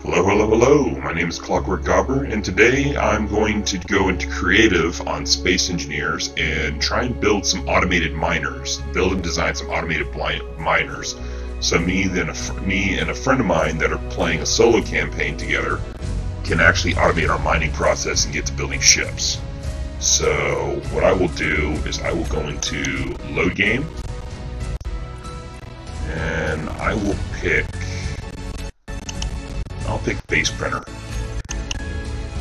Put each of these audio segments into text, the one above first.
Hello, hello, hello. My name is Clockwork Gobber, and today I'm going to go into creative on Space Engineers and try and build some automated miners. Build and design some automated miners. So me and a friend of mine that are playing a solo campaign together can actually automate our mining process and get to building ships. So what I will do is I will go into load game, and I'll pick base printer.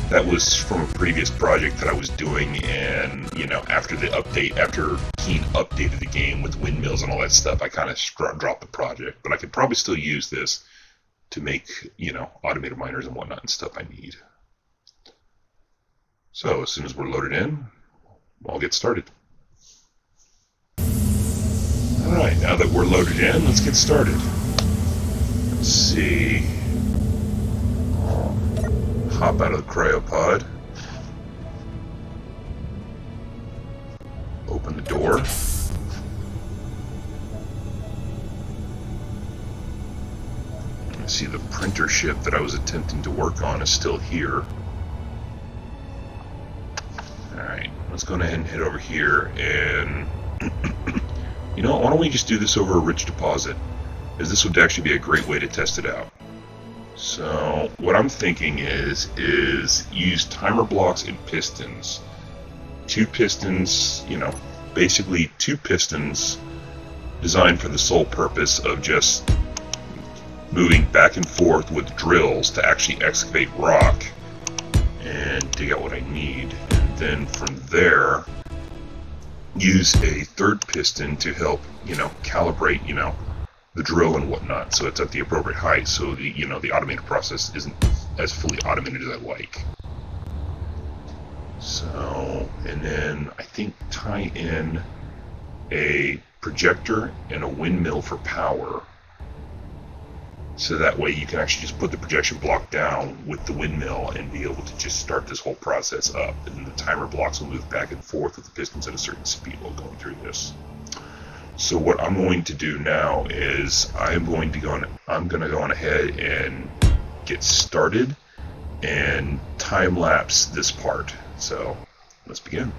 That was from a previous project that I was doing, and after the update, after Keen updated the game with windmills and all that stuff, I kind of dropped the project. But I could probably still use this to make automated miners and whatnot and stuff I need. So as soon as we're loaded in, I'll get started. Alright, now that we're loaded in, let's get started. Let's see. Hop out of the cryopod. Open the door. See, the printer ship that I was attempting to work on is still here. Alright, let's go ahead and head over here and why don't we just do this over a rich deposit, as this would actually be a great way to test it out. So what I'm thinking is use timer blocks and pistons. Two pistons, basically two pistons designed for the sole purpose of just moving back and forth with drills to actually excavate rock and dig out what I need. And then from there, use a third piston to help, calibrate, the drill and whatnot, so it's at the appropriate height, so the automated process isn't as fully automated as I like. So, and then I think tie in a projector and a windmill for power, so that way you can actually just put the projection block down with the windmill and be able to just start this whole process up, and then the timer blocks will move back and forth with the pistons at a certain speed while going through this. So what I'm going to do now is I'm going to go on ahead and get started and time lapse this part. So let's begin.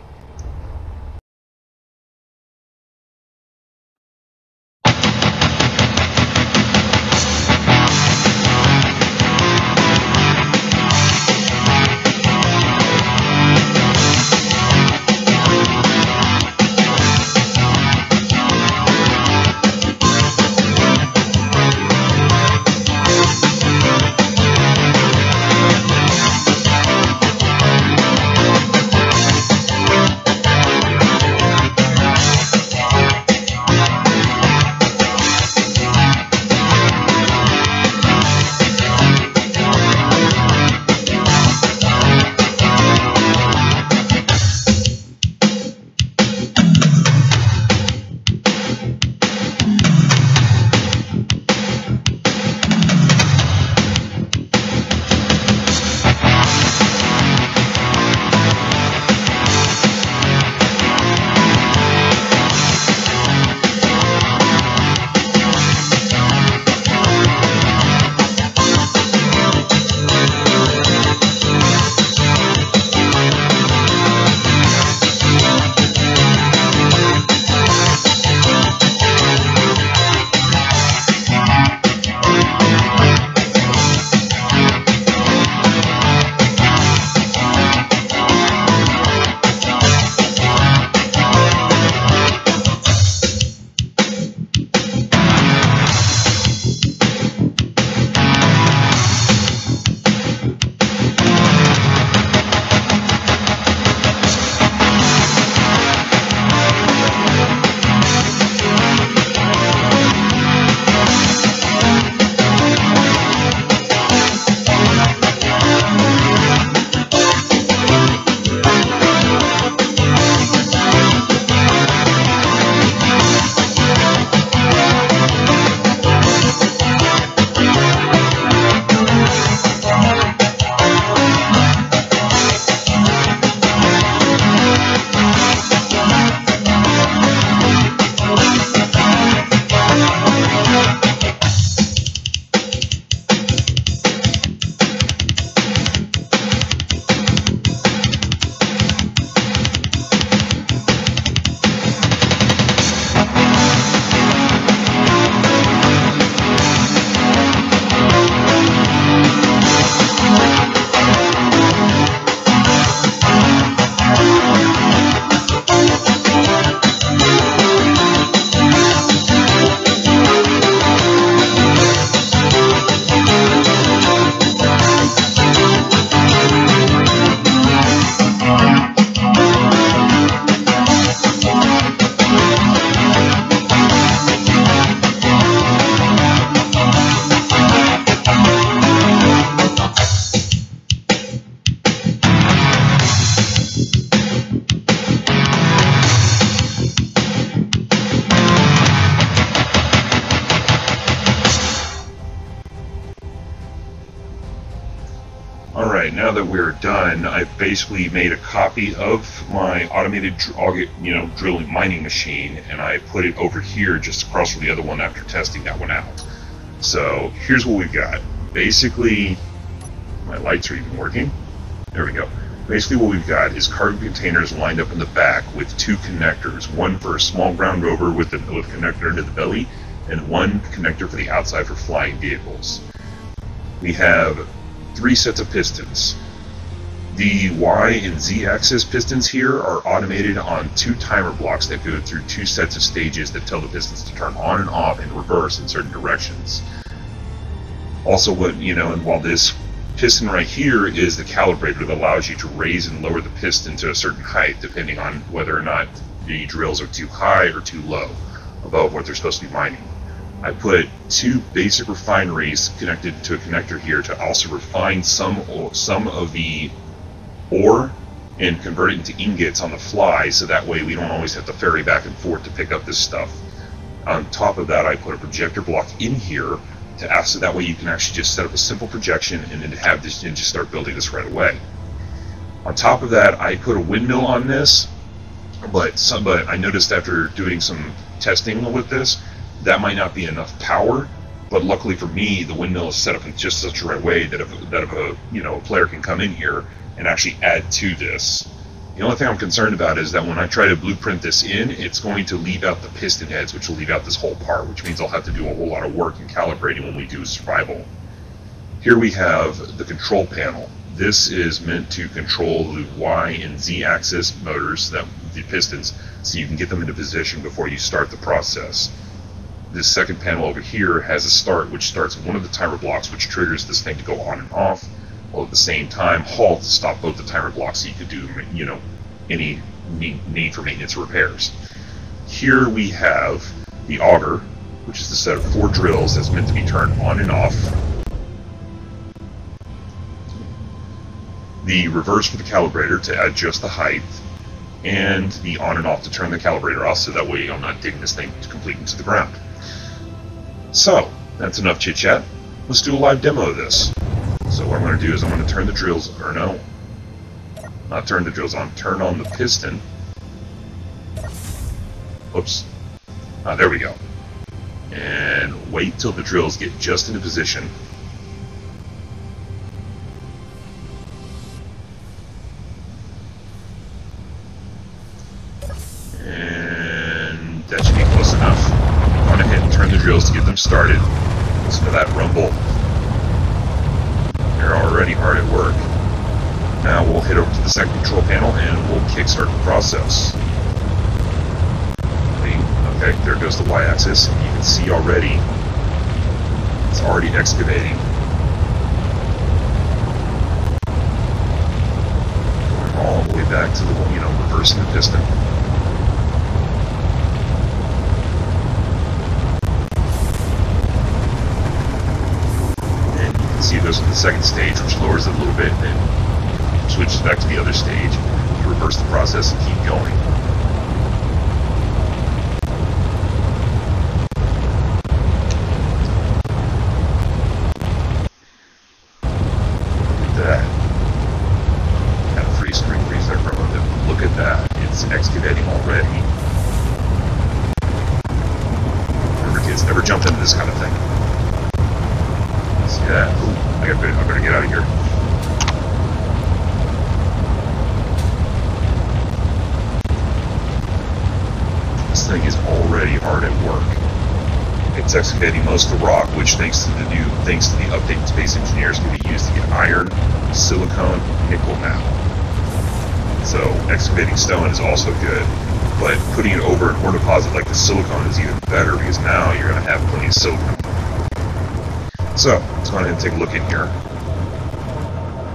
Alright, now that we're done, I've basically made a copy of my automated drilling mining machine, and I put it over here just across from the other one after testing that one out. So here's what we've got. Basically, my lights are even working. There we go. Basically what we've got is cargo containers lined up in the back with two connectors. One for a small ground rover with a connector to the belly, and one connector for the outside for flying vehicles. We have 3 sets of pistons. The Y and Z axis pistons here are automated on 2 timer blocks that go through 2 sets of stages that tell the pistons to turn on and off in reverse in certain directions. Also, and while this piston right here is the calibrator that allows you to raise and lower the piston to a certain height depending on whether or not the drills are too high or too low above what they're supposed to be mining. I put 2 basic refineries connected to a connector here to also refine some of the ore and convert it into ingots on the fly, so that way we don't always have to ferry back and forth to pick up this stuff. On top of that, I put a projector block in here so that way you can actually just set up a simple projection and then have this and just start building this right away. On top of that, I put a windmill on this, but I noticed after doing some testing with this, that might not be enough power. But luckily for me, the windmill is set up in just such a right way that if a player can come in here and actually add to this. The only thing I'm concerned about is that when I try to blueprint this in, it's going to leave out the piston heads, which will leave out this whole part, which means I'll have to do a whole lot of work in calibrating when we do survival. Here we have the control panel. This is meant to control the Y and Z axis motors, the pistons, so you can get them into position before you start the process. This second panel over here has a start, which starts one of the timer blocks, which triggers this thing to go on and off, while at the same time halt to stop both the timer blocks so you can do any need for maintenance or repairs. Here we have the auger, which is the set of 4 drills that's meant to be turned on and off. The reverse for the calibrator to adjust the height, and the on and off to turn the calibrator off, so that way I'm not digging this thing completely into the ground. So, that's enough chit chat. Let's do a live demo of this. So what I'm going to do is I'm going to turn the drills, or no, not turn the drills on, turn on the piston. Oops. There we go. And wait till the drills get just into position. And that should be close enough. Go ahead and turn the drills to get them started. Listen to that rumble. They're already hard at work. Now we'll head over to the second control panel and we'll kickstart the process. Okay, there goes the Y-axis. You can see already it's already excavating. Going all the way back to the reversing the piston. See, it goes to the second stage, which lowers it a little bit, and then switches back to the other stage. You reverse the process and keep going. Look at that. Kind of freeze there for a moment. Look at that. It's excavating already. Remember, kids, never jump into this kind of thing. Yeah, I better get out of here. This thing is already hard at work. It's excavating most of the rock, which thanks to the updated space engineers can be used to get iron, silicone, nickel now. So excavating stone is also good, but putting it over an ore deposit like the silicone is even better, because now you're going to have plenty of silicone. So, let's go ahead and take a look in here.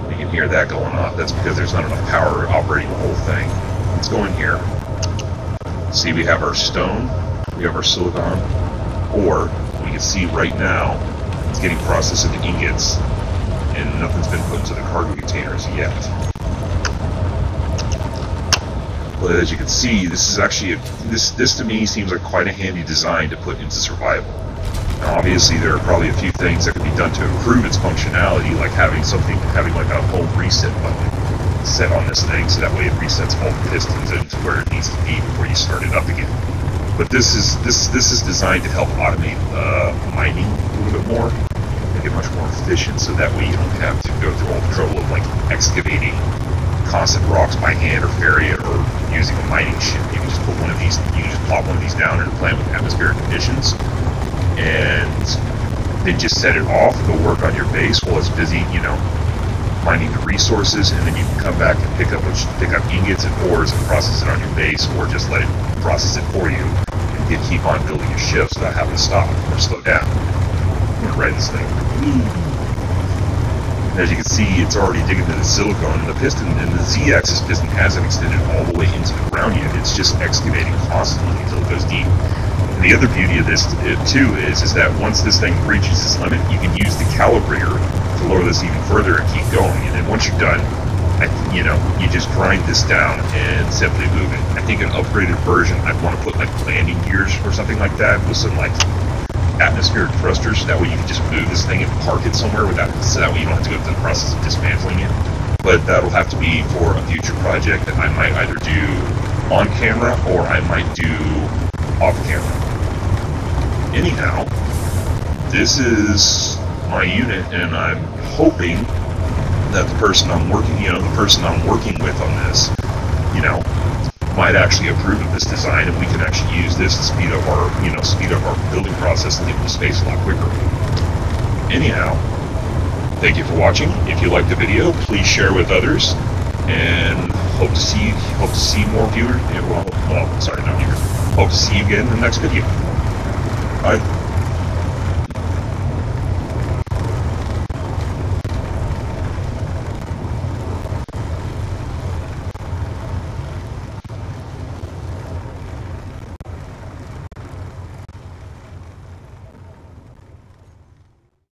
You can hear that going off. That's because there's not enough power operating the whole thing. Let's go in here. See, we have our stone, we have our silicon, or we can see right now it's getting processed into ingots, and nothing's been put into the cargo containers yet. But as you can see, this is actually this to me seems like quite a handy design to put into survival. Now, obviously, there are probably a few things that could be done to improve its functionality, like having like a home reset button set on this thing, so that way it resets all the pistons into where it needs to be before you start it up again. But this is designed to help automate mining a little bit more, make it much more efficient, so that way you don't have to go through all the trouble of like excavating constant rocks by hand or ferry it, or using a mining ship. You can just put one of these. You can just plop one of these down in a plant with atmospheric conditions, and then just set it off. Go work on your base while it's busy, you know, mining the resources, and then you can come back and pick up ingots and ores and process it on your base, or just let it process it for you and keep on building your ships without having to stop or slow down. I'm gonna ride this thing. As you can see, it's already digging into the silicone, and the piston, and the Z-axis piston hasn't extended all the way into the ground yet. It's just excavating constantly until it goes deep. And the other beauty of this, too, is that once this thing reaches this limit, you can use the calibrator to lower this even further and keep going. And then once you're done, you just grind this down and simply move it. I think an upgraded version, I'd want to put like landing gears or something like that with some like atmospheric thrusters, so that way you can just move this thing and park it somewhere without, so that way you don't have to go through the process of dismantling it. But that'll have to be for a future project that I might either do on camera or I might do off camera. Anyhow, this is my unit, and I'm hoping that the person I'm working with on this, might actually approve of this design, and we can actually use this to speed up our building process and get to space a lot quicker. Anyhow, thank you for watching. If you liked the video, please share with others, and hope to see more viewers. Hope to see you again in the next video. Bye.